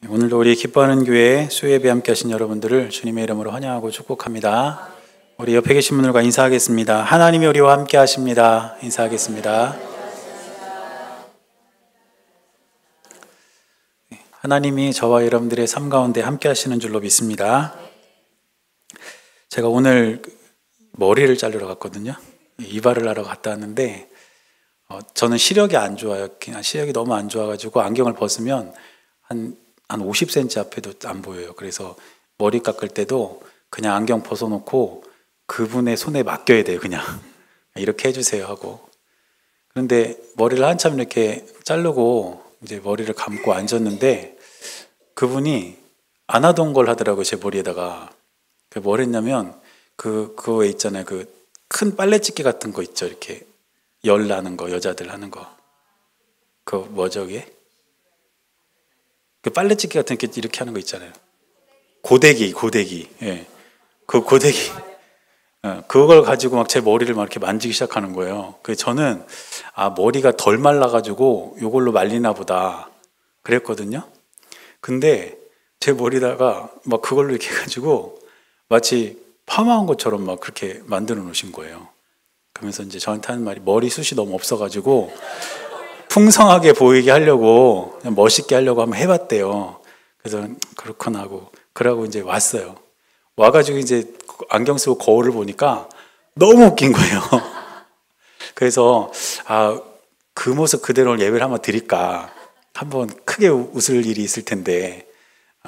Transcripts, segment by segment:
오늘도 우리 기뻐하는 교회 수요예배 함께 하신 여러분들을 주님의 이름으로 환영하고 축복합니다. 우리 옆에 계신 분들과 인사하겠습니다. 하나님이 우리와 함께 하십니다. 인사하겠습니다. 하나님이 저와 여러분들의 삶 가운데 함께 하시는 줄로 믿습니다. 제가 오늘 머리를 자르러 갔거든요. 이발을 하러 갔다 왔는데 저는 시력이 안 좋아요. 그냥 시력이 너무 안 좋아가지고 안경을 벗으면 한 50cm 앞에도 안 보여요. 그래서 머리 깎을 때도 그냥 안경 벗어놓고 그분의 손에 맡겨야 돼요. 그냥 이렇게 해주세요 하고. 그런데 머리를 한참 이렇게 자르고 이제 머리를 감고 앉았는데 그분이 안 하던 걸 하더라고요. 제 머리에다가. 뭘 했냐면 그거 있잖아요. 그 큰 빨래집게 같은 거 있죠. 이렇게 열 나는 거, 여자들 하는 거. 그거 뭐죠 그게? 그 빨래집게 같은 게 이렇게 하는 거 있잖아요. 고데기. 예. 그 고데기. 그걸 가지고 막 제 머리를 막 이렇게 만지기 시작하는 거예요. 그래서 저는 머리가 덜 말라가지고 이걸로 말리나 보다 그랬거든요. 근데 제 머리다가 막 그걸로 이렇게 해가지고 마치 파마한 것처럼 막 그렇게 만들어 놓으신 거예요. 그러면서 이제 저한테 하는 말이 머리숱이 너무 없어가지고 풍성하게 보이게 하려고 그냥 멋있게 하려고 한번 해봤대요. 그래서 그렇구나 하고 그러고 이제 왔어요. 와가지고 이제 안경 쓰고 거울을 보니까 너무 웃긴 거예요. 그래서 그 모습 그대로 예배를 한번 드릴까, 한번 크게 웃을 일이 있을 텐데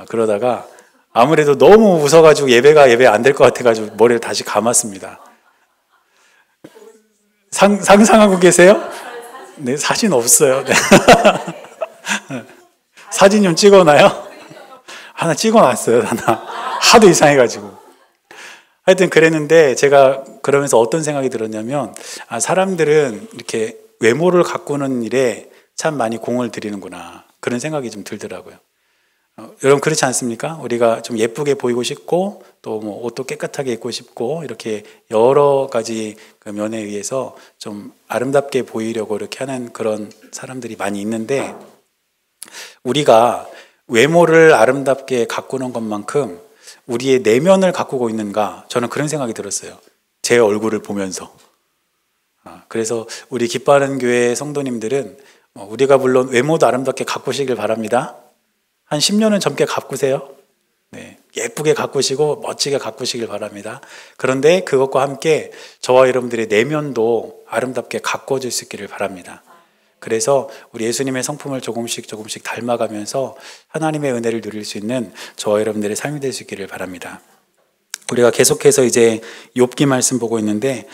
그러다가 아무래도 너무 웃어가지고 예배 안 될 것 같아가지고 머리를 다시 감았습니다. 상상하고 계세요? 네, 사진 없어요. 네. 사진 좀 찍어놔요? 하나 찍어놨어요. 하도 이상해가지고. 하여튼 그랬는데 제가 그러면서 어떤 생각이 들었냐면 사람들은 이렇게 외모를 가꾸는 일에 참 많이 공을 들이는구나, 그런 생각이 좀 들더라고요. 여러분 그렇지 않습니까? 우리가 좀 예쁘게 보이고 싶고 또 뭐 옷도 깨끗하게 입고 싶고 이렇게 여러 가지 그 면에 의해서 좀 아름답게 보이려고 이렇게 하는 그런 사람들이 많이 있는데, 우리가 외모를 아름답게 가꾸는 것만큼 우리의 내면을 가꾸고 있는가, 저는 그런 생각이 들었어요. 제 얼굴을 보면서. 그래서 우리 기뻐하는 교회 성도님들은 우리가 물론 외모도 아름답게 가꾸시길 바랍니다. 한 10년은 젊게 가꾸세요. 네, 예쁘게 가꾸시고 멋지게 가꾸시길 바랍니다. 그런데 그것과 함께 저와 여러분들의 내면도 아름답게 가꾸어질 수 있기를 바랍니다. 그래서 우리 예수님의 성품을 조금씩 닮아가면서 하나님의 은혜를 누릴 수 있는 저와 여러분들의 삶이 될 수 있기를 바랍니다. 우리가 계속해서 이제 욥기 말씀 보고 있는데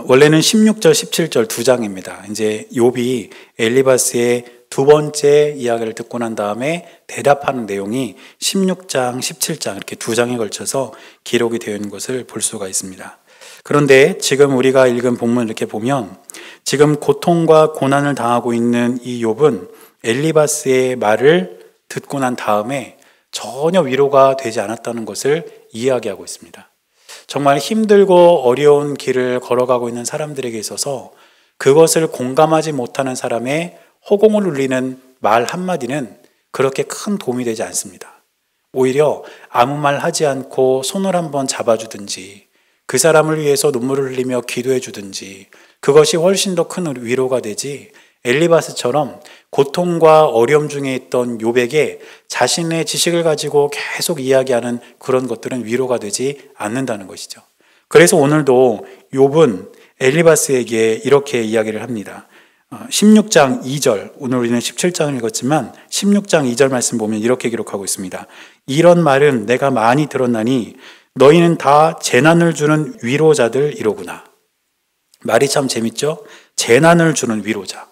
원래는 16절, 17절 두 장입니다. 이제 욥이 엘리바스의 두 번째 이야기를 듣고 난 다음에 대답하는 내용이 16장, 17장 이렇게 두 장에 걸쳐서 기록이 되어 있는 것을 볼 수가 있습니다. 그런데 지금 우리가 읽은 본문을 이렇게 보면 지금 고통과 고난을 당하고 있는 이 욥은 엘리바스의 말을 듣고 난 다음에 전혀 위로가 되지 않았다는 것을 이야기하고 있습니다. 정말 힘들고 어려운 길을 걸어가고 있는 사람들에게 있어서 그것을 공감하지 못하는 사람의 허공을 울리는 말 한마디는 그렇게 큰 도움이 되지 않습니다. 오히려 아무 말 하지 않고 손을 한번 잡아주든지 그 사람을 위해서 눈물을 흘리며 기도해 주든지 그것이 훨씬 더 큰 위로가 되지, 엘리바스처럼 고통과 어려움 중에 있던 욥에게 자신의 지식을 가지고 계속 이야기하는 그런 것들은 위로가 되지 않는다는 것이죠. 그래서 오늘도 욥은 엘리바스에게 이렇게 이야기를 합니다. 16장 2절, 오늘 우리는 17장을 읽었지만 16장 2절 말씀 보면 이렇게 기록하고 있습니다. 이런 말은 내가 많이 들었나니 너희는 다 재난을 주는 위로자들이로구나. 말이 참 재밌죠? 재난을 주는 위로자.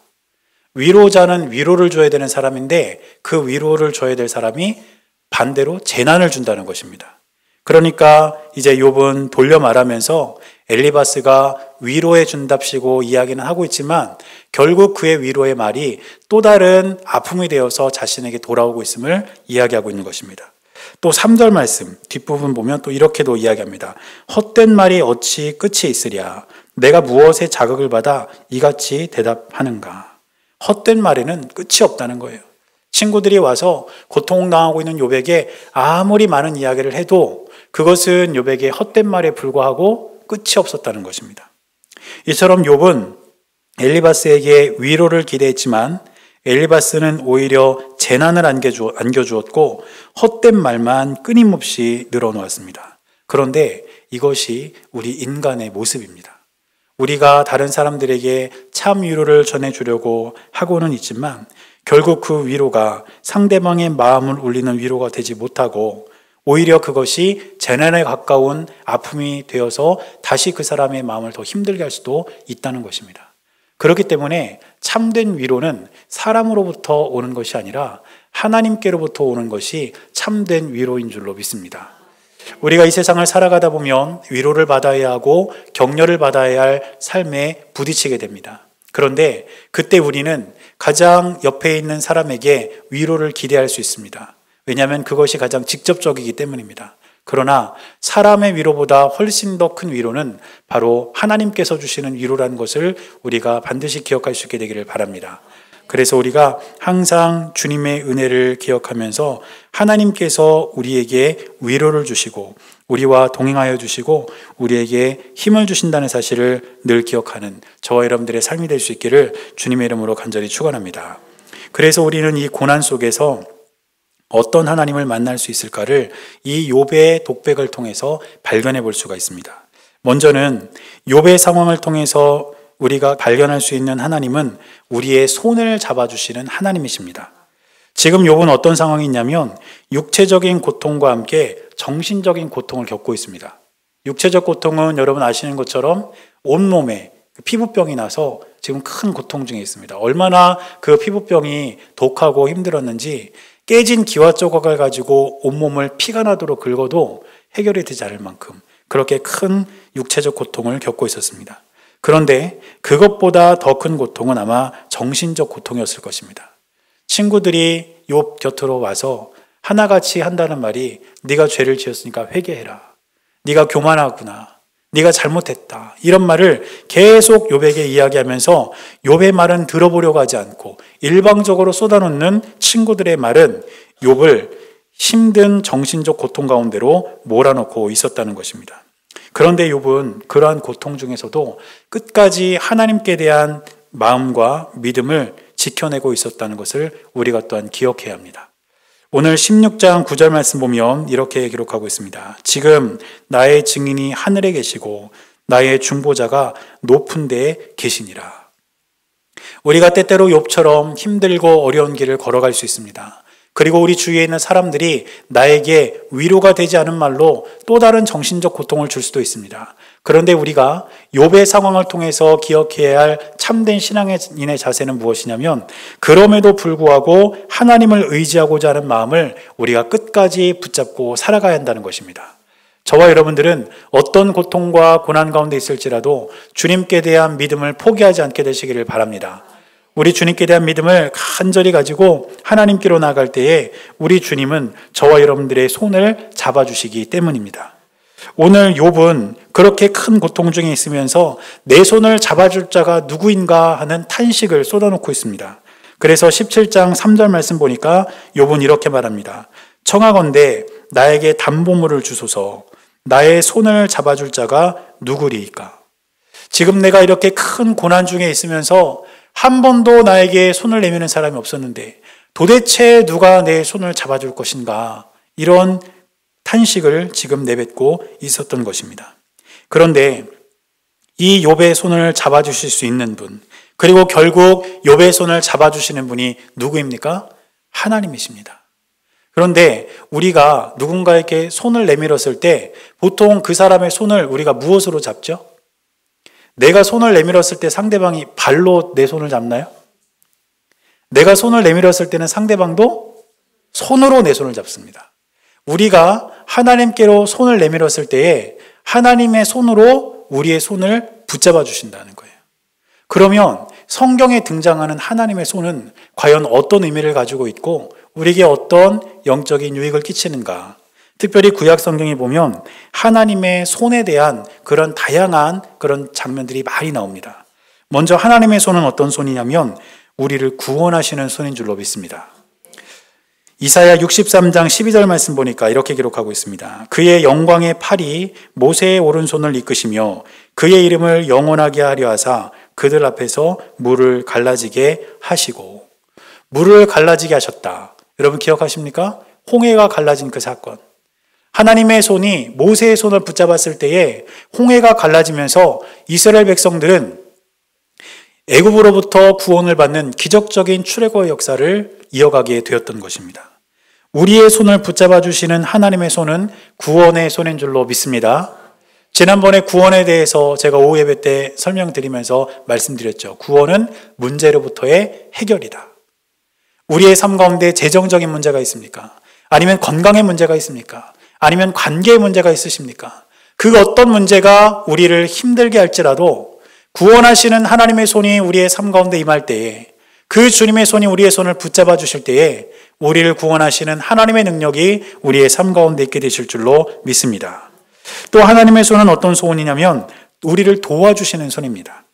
위로자는 위로를 줘야 되는 사람인데 그 위로를 줘야 될 사람이 반대로 재난을 준다는 것입니다. 그러니까 이제 욥은 돌려 말하면서 엘리바스가 위로해 준답시고 이야기는 하고 있지만 결국 그의 위로의 말이 또 다른 아픔이 되어서 자신에게 돌아오고 있음을 이야기하고 있는 것입니다. 또 3절 말씀 뒷부분 보면 또 이렇게도 이야기합니다. 헛된 말이 어찌 끝이 있으랴. 내가 무엇에 자극을 받아 이같이 대답하는가. 헛된 말에는 끝이 없다는 거예요. 친구들이 와서 고통당하고 있는 욥에게 아무리 많은 이야기를 해도 그것은 욥에게 헛된 말에 불과하고 끝이 없었다는 것입니다. 이처럼 욥은 엘리바스에게 위로를 기대했지만 엘리바스는 오히려 재난을 안겨주었고 헛된 말만 끊임없이 늘어놓았습니다. 그런데 이것이 우리 인간의 모습입니다. 우리가 다른 사람들에게 참 위로를 전해주려고 하고는 있지만 결국 그 위로가 상대방의 마음을 울리는 위로가 되지 못하고 오히려 그것이 재난에 가까운 아픔이 되어서 다시 그 사람의 마음을 더 힘들게 할 수도 있다는 것입니다. 그렇기 때문에 참된 위로는 사람으로부터 오는 것이 아니라 하나님께로부터 오는 것이 참된 위로인 줄로 믿습니다. 우리가 이 세상을 살아가다 보면 위로를 받아야 하고 격려를 받아야 할 삶에 부딪히게 됩니다. 그런데 그때 우리는 가장 옆에 있는 사람에게 위로를 기대할 수 있습니다. 왜냐하면 그것이 가장 직접적이기 때문입니다. 그러나 사람의 위로보다 훨씬 더 큰 위로는 바로 하나님께서 주시는 위로라는 것을 우리가 반드시 기억할 수 있게 되기를 바랍니다. 그래서 우리가 항상 주님의 은혜를 기억하면서 하나님께서 우리에게 위로를 주시고 우리와 동행하여 주시고 우리에게 힘을 주신다는 사실을 늘 기억하는 저와 여러분들의 삶이 될 수 있기를 주님의 이름으로 간절히 축원합니다. 그래서 우리는 이 고난 속에서 어떤 하나님을 만날 수 있을까를 이 욥의 독백을 통해서 발견해 볼 수가 있습니다. 먼저는 욥의 상황을 통해서 우리가 발견할 수 있는 하나님은 우리의 손을 잡아주시는 하나님이십니다. 지금 욥은 어떤 상황이 있냐면 육체적인 고통과 함께 정신적인 고통을 겪고 있습니다. 육체적 고통은 여러분 아시는 것처럼 온몸에 피부병이 나서 지금 큰 고통 중에 있습니다. 얼마나 그 피부병이 독하고 힘들었는지 깨진 기와 조각을 가지고 온몸을 피가 나도록 긁어도 해결이 되지 않을 만큼 그렇게 큰 육체적 고통을 겪고 있었습니다. 그런데 그것보다 더 큰 고통은 아마 정신적 고통이었을 것입니다. 친구들이 욥 곁으로 와서 하나같이 한다는 말이 네가 죄를 지었으니까 회개해라. 네가 교만하구나. 네가 잘못했다. 이런 말을 계속 욥에게 이야기하면서 욥의 말은 들어보려고 하지 않고 일방적으로 쏟아놓는 친구들의 말은 욥을 힘든 정신적 고통 가운데로 몰아넣고 있었다는 것입니다. 그런데 욥은 그러한 고통 중에서도 끝까지 하나님께 대한 마음과 믿음을 지켜내고 있었다는 것을 우리가 또한 기억해야 합니다. 오늘 16장 9절 말씀 보면 이렇게 기록하고 있습니다. 지금 나의 증인이 하늘에 계시고 나의 중보자가 높은 데에 계시니라. 우리가 때때로 욥처럼 힘들고 어려운 길을 걸어갈 수 있습니다. 그리고 우리 주위에 있는 사람들이 나에게 위로가 되지 않은 말로 또 다른 정신적 고통을 줄 수도 있습니다. 그런데 우리가 욥의 상황을 통해서 기억해야 할 참된 신앙인의 자세는 무엇이냐면 그럼에도 불구하고 하나님을 의지하고자 하는 마음을 우리가 끝까지 붙잡고 살아가야 한다는 것입니다. 저와 여러분들은 어떤 고통과 고난 가운데 있을지라도 주님께 대한 믿음을 포기하지 않게 되시기를 바랍니다. 우리 주님께 대한 믿음을 간절히 가지고 하나님께로 나아갈 때에 우리 주님은 저와 여러분들의 손을 잡아주시기 때문입니다. 오늘 욥은 그렇게 큰 고통 중에 있으면서 내 손을 잡아줄 자가 누구인가 하는 탄식을 쏟아놓고 있습니다. 그래서 17장 3절 말씀 보니까 욥은 이렇게 말합니다. 청하건대 나에게 담보물을 주소서. 나의 손을 잡아줄 자가 누구리이까? 지금 내가 이렇게 큰 고난 중에 있으면서 한 번도 나에게 손을 내미는 사람이 없었는데 도대체 누가 내 손을 잡아줄 것인가? 이런 탄식을 지금 내뱉고 있었던 것입니다. 그런데 이 욥의 손을 잡아주실 수 있는 분, 그리고 결국 욥의 손을 잡아주시는 분이 누구입니까? 하나님이십니다. 그런데 우리가 누군가에게 손을 내밀었을 때 보통 그 사람의 손을 우리가 무엇으로 잡죠? 내가 손을 내밀었을 때 상대방이 발로 내 손을 잡나요? 내가 손을 내밀었을 때는 상대방도 손으로 내 손을 잡습니다. 우리가 하나님께로 손을 내밀었을 때에 하나님의 손으로 우리의 손을 붙잡아 주신다는 거예요. 그러면 성경에 등장하는 하나님의 손은 과연 어떤 의미를 가지고 있고 우리에게 어떤 영적인 유익을 끼치는가? 특별히 구약 성경에 보면 하나님의 손에 대한 그런 다양한 그런 장면들이 많이 나옵니다. 먼저 하나님의 손은 어떤 손이냐면 우리를 구원하시는 손인 줄로 믿습니다. 이사야 63장 12절 말씀 보니까 이렇게 기록하고 있습니다. 그의 영광의 팔이 모세의 오른손을 이끄시며 그의 이름을 영원하게 하려 하사 그들 앞에서 물을 갈라지게 하시고. 물을 갈라지게 하셨다. 여러분 기억하십니까? 홍해가 갈라진 그 사건. 하나님의 손이 모세의 손을 붙잡았을 때에 홍해가 갈라지면서 이스라엘 백성들은 애굽으로부터 구원을 받는 기적적인 출애굽의 역사를 이어가게 되었던 것입니다. 우리의 손을 붙잡아 주시는 하나님의 손은 구원의 손인 줄로 믿습니다. 지난번에 구원에 대해서 제가 오후 예배 때 설명드리면서 말씀드렸죠. 구원은 문제로부터의 해결이다. 우리의 삶 가운데 재정적인 문제가 있습니까? 아니면 건강의 문제가 있습니까? 아니면 관계의 문제가 있으십니까? 그 어떤 문제가 우리를 힘들게 할지라도 구원하시는 하나님의 손이 우리의 삶 가운데 임할 때에, 그 주님의 손이 우리의 손을 붙잡아 주실 때에 우리를 구원하시는 하나님의 능력이 우리의 삶 가운데 있게 되실 줄로 믿습니다. 또 하나님의 손은 어떤 손이냐면 우리를 도와주시는 손입니다.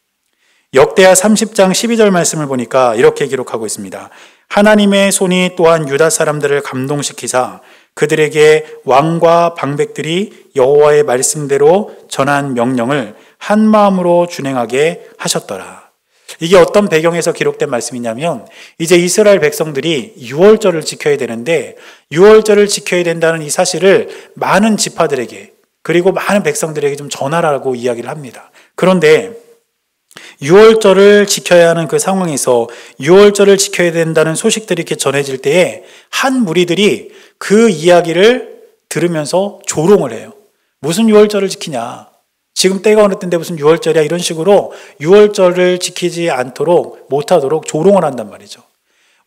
역대하 30장 12절 말씀을 보니까 이렇게 기록하고 있습니다. 하나님의 손이 또한 유다 사람들을 감동시키사 그들에게 왕과 방백들이 여호와의 말씀대로 전한 명령을 한 마음으로 준행하게 하셨더라. 이게 어떤 배경에서 기록된 말씀이냐면 이제 이스라엘 백성들이 유월절을 지켜야 되는데 유월절을 지켜야 된다는 이 사실을 많은 지파들에게 그리고 많은 백성들에게 좀 전하라고 이야기를 합니다. 그런데 유월절을 지켜야 하는 그 상황에서 유월절을 지켜야 된다는 소식들이 이렇게 전해질 때에 한 무리들이 그 이야기를 들으면서 조롱을 해요. 무슨 유월절을 지키냐? 지금 때가 어느 때인데 무슨 유월절이야? 이런 식으로 유월절을 지키지 않도록 못하도록 조롱을 한단 말이죠.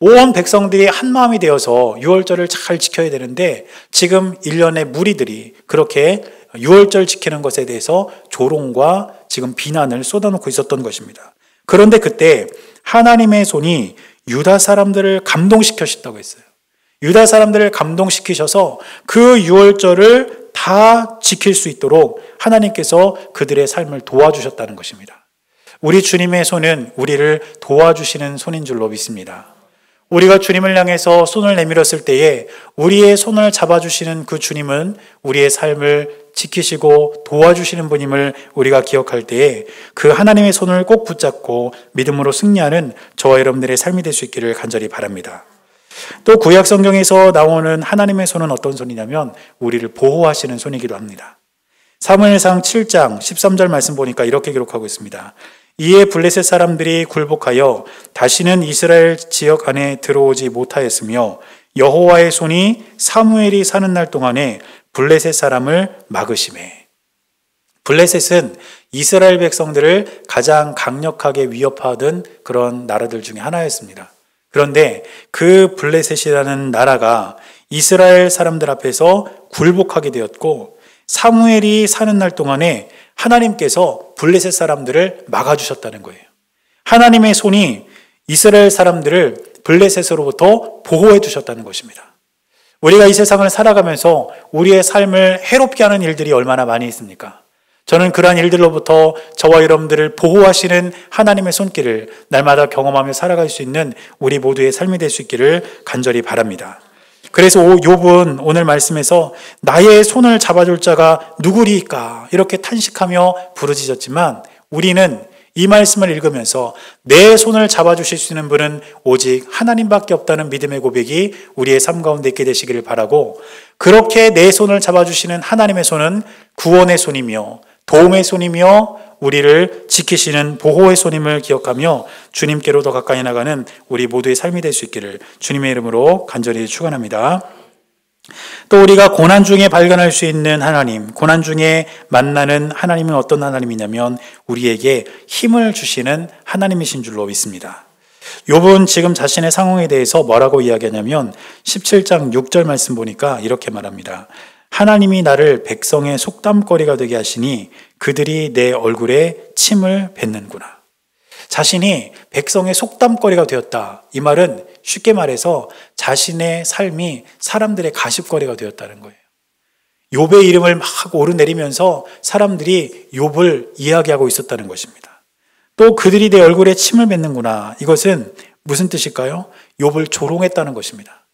온 백성들이 한 마음이 되어서 유월절을 잘 지켜야 되는데 지금 일련의 무리들이 그렇게 유월절 지키는 것에 대해서 조롱과 지금 비난을 쏟아놓고 있었던 것입니다. 그런데 그때 하나님의 손이 유다 사람들을 감동시키셨다고 했어요. 유다 사람들을 감동시키셔서 그 유월절을 다 지킬 수 있도록 하나님께서 그들의 삶을 도와주셨다는 것입니다. 우리 주님의 손은 우리를 도와주시는 손인 줄로 믿습니다. 우리가 주님을 향해서 손을 내밀었을 때에 우리의 손을 잡아주시는 그 주님은 우리의 삶을 지키시고 도와주시는 분임을 우리가 기억할 때에 그 하나님의 손을 꼭 붙잡고 믿음으로 승리하는 저와 여러분들의 삶이 될 수 있기를 간절히 바랍니다. 또 구약 성경에서 나오는 하나님의 손은 어떤 손이냐면 우리를 보호하시는 손이기도 합니다. 사무엘상 7장 13절 말씀 보니까 이렇게 기록하고 있습니다. 이에 블레셋 사람들이 굴복하여 다시는 이스라엘 지역 안에 들어오지 못하였으며 여호와의 손이 사무엘이 사는 날 동안에 블레셋 사람을 막으시매. 블레셋은 이스라엘 백성들을 가장 강력하게 위협하던 그런 나라들 중에 하나였습니다. 그런데 그 블레셋이라는 나라가 이스라엘 사람들 앞에서 굴복하게 되었고 사무엘이 사는 날 동안에 하나님께서 블레셋 사람들을 막아주셨다는 거예요. 하나님의 손이 이스라엘 사람들을 블레셋으로부터 보호해 주셨다는 것입니다. 우리가 이 세상을 살아가면서 우리의 삶을 해롭게 하는 일들이 얼마나 많이 있습니까? 저는 그러한 일들로부터 저와 여러분들을 보호하시는 하나님의 손길을 날마다 경험하며 살아갈 수 있는 우리 모두의 삶이 될 수 있기를 간절히 바랍니다. 그래서 욥은 오늘 말씀에서 나의 손을 잡아줄 자가 누구리까 이렇게 탄식하며 부르짖었지만 우리는 이 말씀을 읽으면서 내 손을 잡아주실 수 있는 분은 오직 하나님밖에 없다는 믿음의 고백이 우리의 삶 가운데 있게 되시기를 바라고, 그렇게 내 손을 잡아주시는 하나님의 손은 구원의 손이며 도움의 손이며 우리를 지키시는 보호의 손임을 기억하며 주님께로 더 가까이 나가는 우리 모두의 삶이 될 수 있기를 주님의 이름으로 간절히 축원합니다. 또 우리가 고난 중에 발견할 수 있는 하나님, 고난 중에 만나는 하나님은 어떤 하나님이냐면 우리에게 힘을 주시는 하나님이신 줄로 믿습니다. 욥은 지금 자신의 상황에 대해서 뭐라고 이야기하냐면 17장 6절 말씀 보니까 이렇게 말합니다. 하나님이 나를 백성의 속담거리가 되게 하시니 그들이 내 얼굴에 침을 뱉는구나. 자신이 백성의 속담거리가 되었다. 이 말은 쉽게 말해서 자신의 삶이 사람들의 가십거리가 되었다는 거예요. 욥의 이름을 막 오르내리면서 사람들이 욥을 이야기하고 있었다는 것입니다. 또 그들이 내 얼굴에 침을 뱉는구나. 이것은 무슨 뜻일까요? 욥을 조롱했다는 것입니다.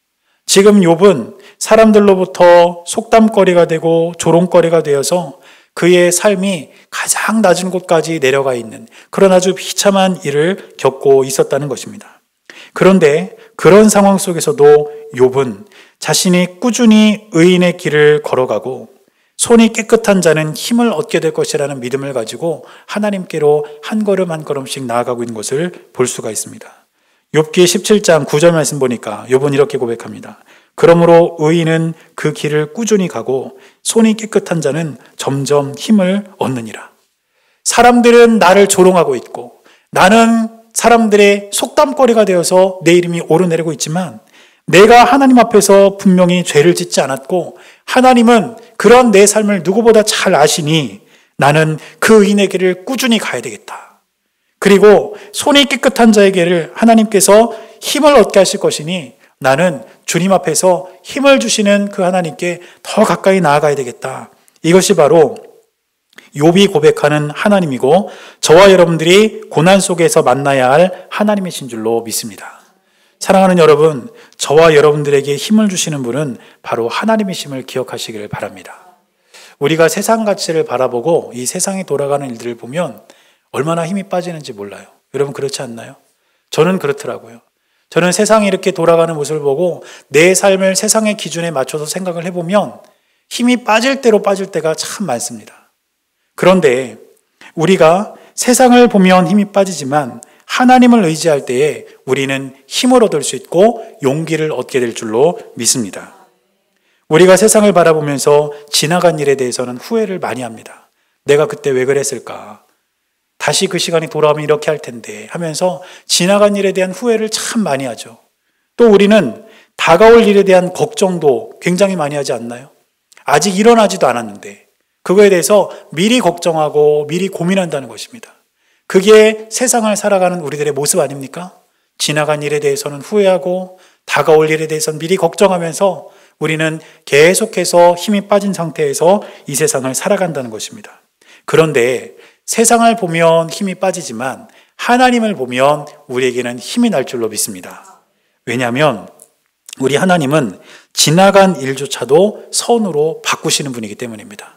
지금 욥은 사람들로부터 속담거리가 되고 조롱거리가 되어서 그의 삶이 가장 낮은 곳까지 내려가 있는 그런 아주 비참한 일을 겪고 있었다는 것입니다. 그런데 그런 상황 속에서도 욥은 자신이 꾸준히 의인의 길을 걸어가고 손이 깨끗한 자는 힘을 얻게 될 것이라는 믿음을 가지고 하나님께로 한 걸음 한 걸음씩 나아가고 있는 것을 볼 수가 있습니다. 욥기 17장 9절 말씀 보니까 욥은 이렇게 고백합니다. 그러므로 의인은 그 길을 꾸준히 가고 손이 깨끗한 자는 점점 힘을 얻느니라. 사람들은 나를 조롱하고 있고 나는 사람들의 속담거리가 되어서 내 이름이 오르내리고 있지만 내가 하나님 앞에서 분명히 죄를 짓지 않았고 하나님은 그런 내 삶을 누구보다 잘 아시니 나는 그 의인의 길을 꾸준히 가야 되겠다. 그리고 손이 깨끗한 자에게를 하나님께서 힘을 얻게 하실 것이니 나는 주님 앞에서 힘을 주시는 그 하나님께 더 가까이 나아가야 되겠다. 이것이 바로 욥이 고백하는 하나님이고 저와 여러분들이 고난 속에서 만나야 할 하나님이신 줄로 믿습니다. 사랑하는 여러분, 저와 여러분들에게 힘을 주시는 분은 바로 하나님이심을 기억하시기를 바랍니다. 우리가 세상 가치를 바라보고 이 세상이 돌아가는 일들을 보면 얼마나 힘이 빠지는지 몰라요. 여러분 그렇지 않나요? 저는 그렇더라고요. 저는 세상이 이렇게 돌아가는 모습을 보고 내 삶을 세상의 기준에 맞춰서 생각을 해보면 힘이 빠질 대로 빠질 때가 참 많습니다. 그런데 우리가 세상을 보면 힘이 빠지지만 하나님을 의지할 때에 우리는 힘을 얻을 수 있고 용기를 얻게 될 줄로 믿습니다. 우리가 세상을 바라보면서 지나간 일에 대해서는 후회를 많이 합니다. 내가 그때 왜 그랬을까? 다시 그 시간이 돌아오면 이렇게 할 텐데 하면서 지나간 일에 대한 후회를 참 많이 하죠. 또 우리는 다가올 일에 대한 걱정도 굉장히 많이 하지 않나요? 아직 일어나지도 않았는데 그거에 대해서 미리 걱정하고 미리 고민한다는 것입니다. 그게 세상을 살아가는 우리들의 모습 아닙니까? 지나간 일에 대해서는 후회하고 다가올 일에 대해서는 미리 걱정하면서 우리는 계속해서 힘이 빠진 상태에서 이 세상을 살아간다는 것입니다. 그런데 세상을 보면 힘이 빠지지만 하나님을 보면 우리에게는 힘이 날 줄로 믿습니다. 왜냐하면 우리 하나님은 지나간 일조차도 선으로 바꾸시는 분이기 때문입니다.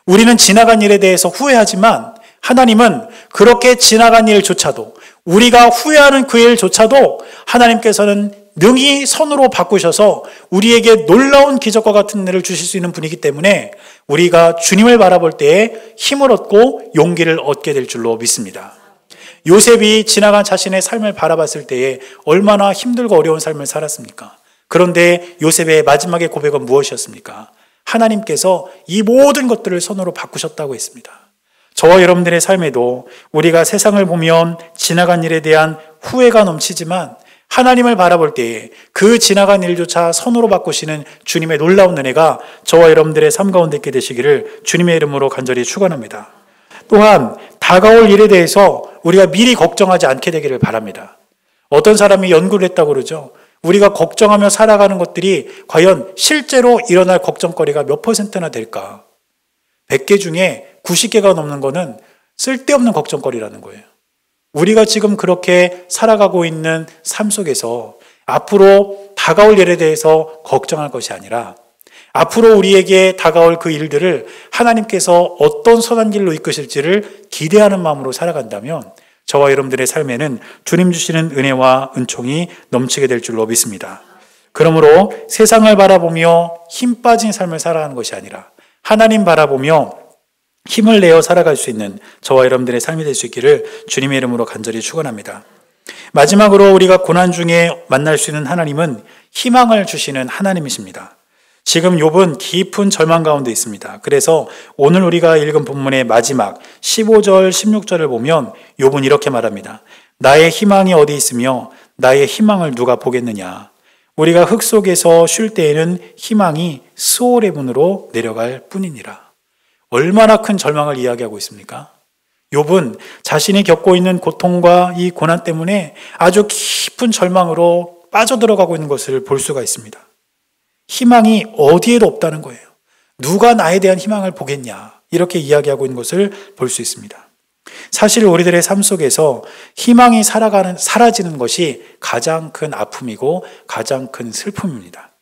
우리는 지나간 일에 대해서 후회하지만 하나님은 그렇게 지나간 일조차도 우리가 후회하는 그 일조차도 하나님께서는 능히 선으로 바꾸셔서 우리에게 놀라운 기적과 같은 일을 주실 수 있는 분이기 때문에 우리가 주님을 바라볼 때에 힘을 얻고 용기를 얻게 될 줄로 믿습니다. 요셉이 지나간 자신의 삶을 바라봤을 때에 얼마나 힘들고 어려운 삶을 살았습니까? 그런데 요셉의 마지막의 고백은 무엇이었습니까? 하나님께서 이 모든 것들을 선으로 바꾸셨다고 했습니다. 저와 여러분들의 삶에도 우리가 세상을 보면 지나간 일에 대한 후회가 넘치지만 하나님을 바라볼 때에 그 지나간 일조차 선으로 바꾸시는 주님의 놀라운 은혜가 저와 여러분들의 삶 가운데 있게 되시기를 주님의 이름으로 간절히 축원합니다. 또한 다가올 일에 대해서 우리가 미리 걱정하지 않게 되기를 바랍니다. 어떤 사람이 연구를 했다고 그러죠. 우리가 걱정하며 살아가는 것들이 과연 실제로 일어날 걱정거리가 몇 %나 될까? 100개 중에 90개가 넘는 거는 쓸데없는 걱정거리라는 거예요. 우리가 지금 그렇게 살아가고 있는 삶 속에서 앞으로 다가올 일에 대해서 걱정할 것이 아니라 앞으로 우리에게 다가올 그 일들을 하나님께서 어떤 선한 길로 이끄실지를 기대하는 마음으로 살아간다면 저와 여러분들의 삶에는 주님 주시는 은혜와 은총이 넘치게 될 줄로 믿습니다. 그러므로 세상을 바라보며 힘 빠진 삶을 살아가는 것이 아니라 하나님 바라보며 힘을 내어 살아갈 수 있는 저와 여러분들의 삶이 될 수 있기를 주님의 이름으로 간절히 축원합니다. 마지막으로 우리가 고난 중에 만날 수 있는 하나님은 희망을 주시는 하나님이십니다. 지금 욥은 깊은 절망 가운데 있습니다. 그래서 오늘 우리가 읽은 본문의 마지막 15절, 16절을 보면 욥은 이렇게 말합니다. 나의 희망이 어디 있으며 나의 희망을 누가 보겠느냐. 우리가 흙 속에서 쉴 때에는 희망이 스올의 문으로 내려갈 뿐이니라. 얼마나 큰 절망을 이야기하고 있습니까? 욥은 자신이 겪고 있는 고통과 이 고난 때문에 아주 깊은 절망으로 빠져들어가고 있는 것을 볼 수가 있습니다. 희망이 어디에도 없다는 거예요. 누가 나에 대한 희망을 보겠냐 이렇게 이야기하고 있는 것을 볼 수 있습니다. 사실 우리들의 삶 속에서 희망이 사라지는 것이 가장 큰 아픔이고 가장 큰 슬픔입니다.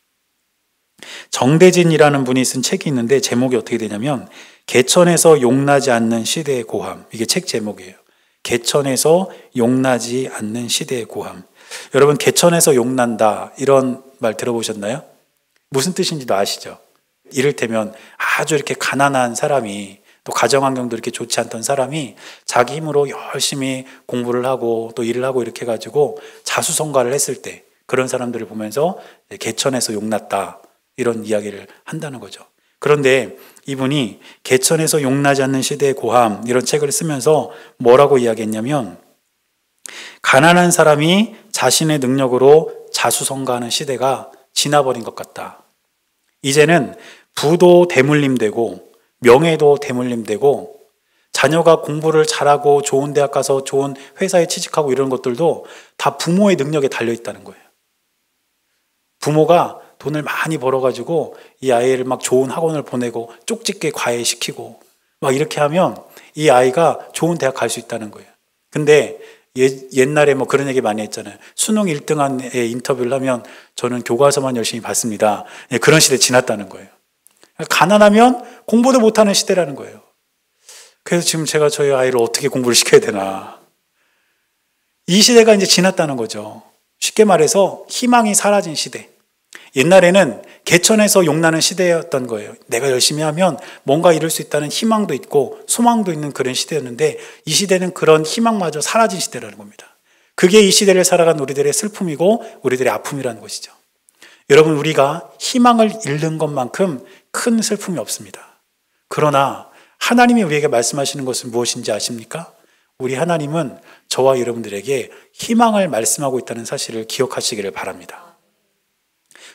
정대진이라는 분이 쓴 책이 있는데 제목이 어떻게 되냐면 개천에서 용나지 않는 시대의 고함. 이게 책 제목이에요. 개천에서 용나지 않는 시대의 고함. 여러분, 개천에서 용난다 이런 말 들어보셨나요? 무슨 뜻인지도 아시죠? 이를테면 아주 이렇게 가난한 사람이, 또 가정환경도 이렇게 좋지 않던 사람이 자기 힘으로 열심히 공부를 하고 또 일을 하고 이렇게 해가지고 자수성가를 했을 때 그런 사람들을 보면서 개천에서 용났다 이런 이야기를 한다는 거죠. 그런데 이분이 개천에서 용나지 않는 시대의 고함 이런 책을 쓰면서 뭐라고 이야기했냐면, 가난한 사람이 자신의 능력으로 자수성가하는 시대가 지나버린 것 같다. 이제는 부도 대물림되고 명예도 대물림되고 자녀가 공부를 잘하고 좋은 대학 가서 좋은 회사에 취직하고 이런 것들도 다 부모의 능력에 달려있다는 거예요. 부모가 돈을 많이 벌어가지고 이 아이를 막 좋은 학원을 보내고 쪽집게 과외시키고 막 이렇게 하면 이 아이가 좋은 대학 갈 수 있다는 거예요. 근데 옛날에 뭐 그런 얘기 많이 했잖아요. 수능 1등한 애 인터뷰를 하면 저는 교과서만 열심히 봤습니다. 그런 시대 지났다는 거예요. 가난하면 공부도 못하는 시대라는 거예요. 그래서 지금 제가 저희 아이를 어떻게 공부를 시켜야 되나. 이 시대가 이제 지났다는 거죠. 쉽게 말해서 희망이 사라진 시대. 옛날에는 개천에서 용나는 시대였던 거예요. 내가 열심히 하면 뭔가 이룰 수 있다는 희망도 있고 소망도 있는 그런 시대였는데, 이 시대는 그런 희망마저 사라진 시대라는 겁니다. 그게 이 시대를 살아간 우리들의 슬픔이고 우리들의 아픔이라는 것이죠. 여러분, 우리가 희망을 잃는 것만큼 큰 슬픔이 없습니다. 그러나 하나님이 우리에게 말씀하시는 것은 무엇인지 아십니까? 우리 하나님은 저와 여러분들에게 희망을 말씀하고 있다는 사실을 기억하시기를 바랍니다.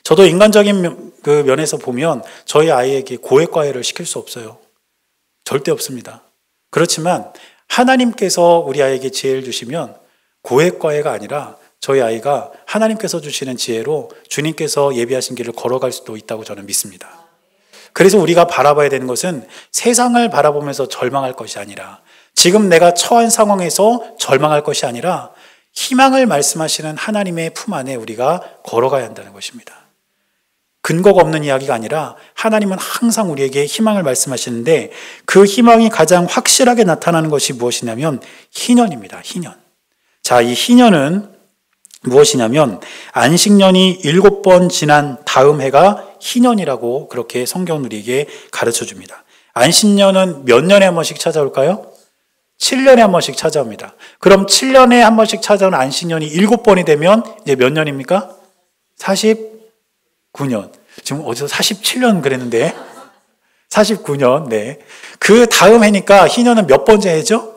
저도 인간적인 그 면에서 보면 저희 아이에게 고액과외를 시킬 수 없어요. 절대 없습니다. 그렇지만 하나님께서 우리 아이에게 지혜를 주시면 고액과외가 아니라 저희 아이가 하나님께서 주시는 지혜로 주님께서 예비하신 길을 걸어갈 수도 있다고 저는 믿습니다. 그래서 우리가 바라봐야 되는 것은 세상을 바라보면서 절망할 것이 아니라, 지금 내가 처한 상황에서 절망할 것이 아니라 희망을 말씀하시는 하나님의 품 안에 우리가 걸어가야 한다는 것입니다. 근거가 없는 이야기가 아니라 하나님은 항상 우리에게 희망을 말씀하시는데, 그 희망이 가장 확실하게 나타나는 것이 무엇이냐면 희년입니다. 희년. 자, 이 희년은 무엇이냐면 안식년이 7번 지난 다음 해가 희년이라고 그렇게 성경은 우리에게 가르쳐 줍니다. 안식년은 몇 년에 한 번씩 찾아올까요? 7년에 한 번씩 찾아옵니다. 그럼 7년에 한 번씩 찾아오는 안식년이 7번이 되면 이제 몇 년입니까? 49년. 지금 어디서 47년 그랬는데 49년. 네. 그 다음 해니까 희년은 몇 번째 해죠?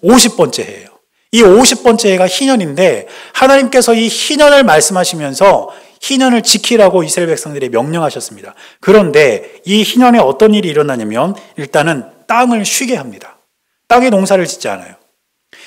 50번째 해예요. 이 50번째 해가 희년인데, 하나님께서 이 희년을 말씀하시면서 희년을 지키라고 이스라엘 백성들에 명령하셨습니다. 그런데 이 희년에 어떤 일이 일어나냐면 일단은 땅을 쉬게 합니다. 땅에 농사를 짓지 않아요.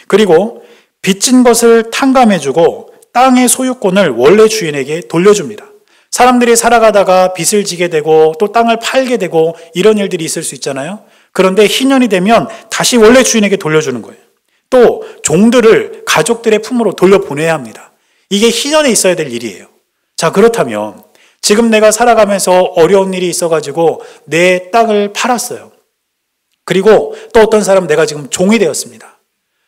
그리고 빚진 것을 탕감해주고 땅의 소유권을 원래 주인에게 돌려줍니다. 사람들이 살아가다가 빚을 지게 되고 또 땅을 팔게 되고 이런 일들이 있을 수 있잖아요. 그런데 희년이 되면 다시 원래 주인에게 돌려주는 거예요. 또 종들을 가족들의 품으로 돌려보내야 합니다. 이게 희년에 있어야 될 일이에요. 자, 그렇다면 지금 내가 살아가면서 어려운 일이 있어가지고 내 땅을 팔았어요. 그리고 또 어떤 사람은 내가 지금 종이 되었습니다.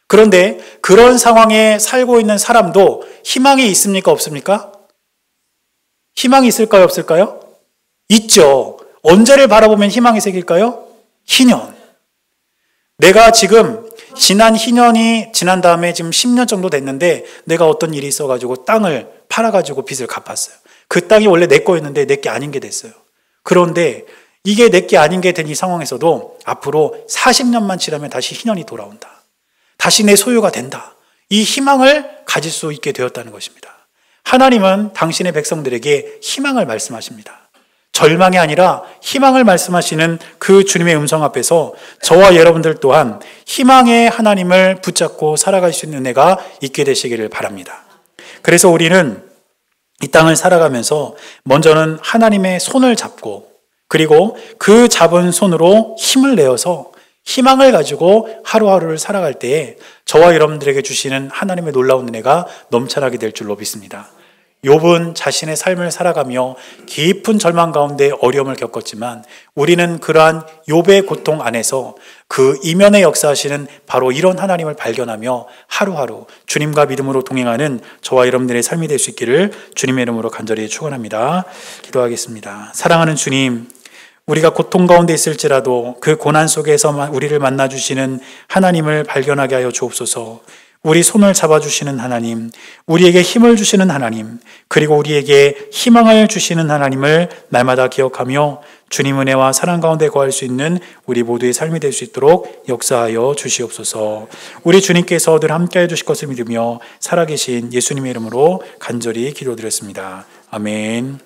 그런데 그런 상황에 살고 있는 사람도 희망이 있습니까? 없습니까? 희망이 있을까요? 없을까요? 있죠. 언제를 바라보면 희망이 생길까요? 희년. 내가 지금 지난 희년이 지난 다음에 지금 10년 정도 됐는데 내가 어떤 일이 있어가지고 땅을 팔아가지고 빚을 갚았어요. 그 땅이 원래 내 거였는데 내 게 아닌 게 됐어요. 그런데 이게 내 게 아닌 게 된 이 상황에서도 앞으로 40년만 지나면 다시 희년이 돌아온다. 다시 내 소유가 된다. 이 희망을 가질 수 있게 되었다는 것입니다. 하나님은 당신의 백성들에게 희망을 말씀하십니다. 절망이 아니라 희망을 말씀하시는 그 주님의 음성 앞에서 저와 여러분들 또한 희망의 하나님을 붙잡고 살아갈 수 있는 은혜가 있게 되시기를 바랍니다. 그래서 우리는 이 땅을 살아가면서 먼저는 하나님의 손을 잡고, 그리고 그 잡은 손으로 힘을 내어서 희망을 가지고 하루하루를 살아갈 때에 저와 여러분들에게 주시는 하나님의 놀라운 은혜가 넘쳐나게 될 줄로 믿습니다. 욥은 자신의 삶을 살아가며 깊은 절망 가운데 어려움을 겪었지만 우리는 그러한 욥의 고통 안에서 그 이면에 역사하시는 바로 이런 하나님을 발견하며 하루하루 주님과 믿음으로 동행하는 저와 여러분들의 삶이 될 수 있기를 주님의 이름으로 간절히 축원합니다. 기도하겠습니다. 사랑하는 주님, 우리가 고통 가운데 있을지라도 그 고난 속에서 우리를 만나주시는 하나님을 발견하게 하여 주옵소서. 우리 손을 잡아주시는 하나님, 우리에게 힘을 주시는 하나님, 그리고 우리에게 희망을 주시는 하나님을 날마다 기억하며 주님 은혜와 사랑 가운데 거할 수 있는 우리 모두의 삶이 될 수 있도록 역사하여 주시옵소서. 우리 주님께서 늘 함께해 주실 것을 믿으며 살아계신 예수님의 이름으로 간절히 기도드렸습니다. 아멘.